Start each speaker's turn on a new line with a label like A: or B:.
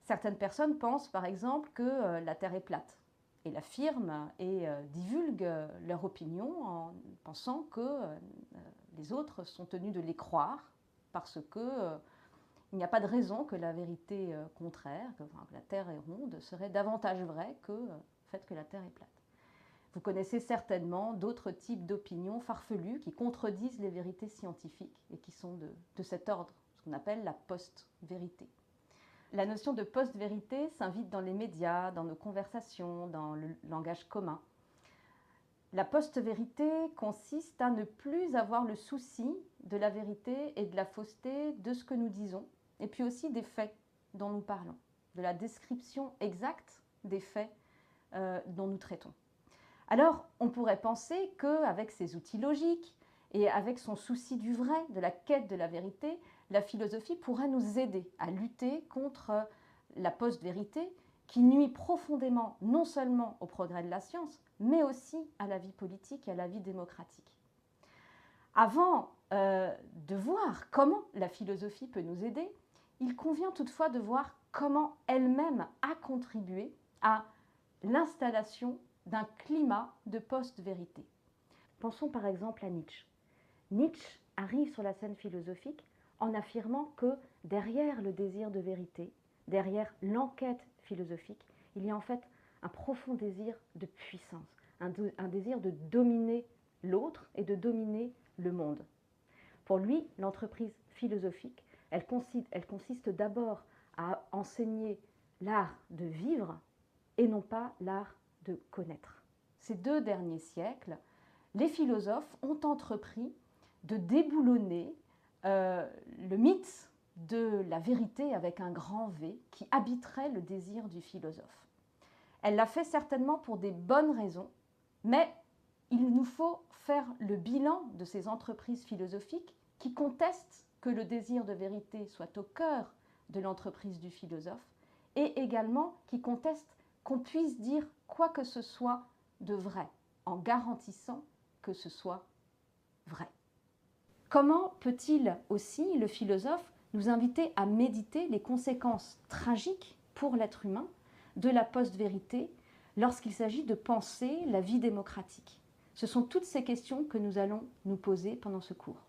A: Certaines personnes pensent par exemple que la Terre est plate et l'affirment et divulguent leur opinion en pensant que les autres sont tenus de les croire parce que il n'y a pas de raison que la vérité contraire, que la Terre est ronde, serait davantage vraie que le fait que la Terre est plate. Vous connaissez certainement d'autres types d'opinions farfelues qui contredisent les vérités scientifiques et qui sont de cet ordre, ce qu'on appelle la post-vérité. La notion de post-vérité s'invite dans les médias, dans nos conversations, dans le langage commun. La post-vérité consiste à ne plus avoir le souci de la vérité et de la fausseté de ce que nous disons, et puis aussi des faits dont nous parlons, de la description exacte des faits dont nous traitons. Alors, on pourrait penser qu'avec ses outils logiques et avec son souci du vrai, de la quête de la vérité, la philosophie pourrait nous aider à lutter contre la post-vérité qui nuit profondément non seulement au progrès de la science, mais aussi à la vie politique et à la vie démocratique. Avant de voir comment la philosophie peut nous aider, il convient toutefois de voir comment elle-même a contribué à l'installation d'un climat de post-vérité. Pensons par exemple à Nietzsche. Nietzsche arrive sur la scène philosophique en affirmant que derrière le désir de vérité, derrière l'enquête philosophique, il y a en fait un profond désir de puissance, un désir de dominer l'autre et de dominer le monde. Pour lui, l'entreprise philosophique, elle consiste d'abord à enseigner l'art de vivre et non pas l'art de connaître. Ces 2 derniers siècles, les philosophes ont entrepris de déboulonner le mythe de la vérité avec un grand V qui habiterait le désir du philosophe. Elle l'a fait certainement pour des bonnes raisons, mais il nous faut faire le bilan de ces entreprises philosophiques qui contestent que le désir de vérité soit au cœur de l'entreprise du philosophe et également qui contestent qu'on puisse dire quoi que ce soit de vrai, en garantissant que ce soit vrai. Comment peut-il aussi, le philosophe, nous inviter à méditer les conséquences tragiques pour l'être humain de la post-vérité lorsqu'il s'agit de penser la vie démocratique? Ce sont toutes ces questions que nous allons nous poser pendant ce cours.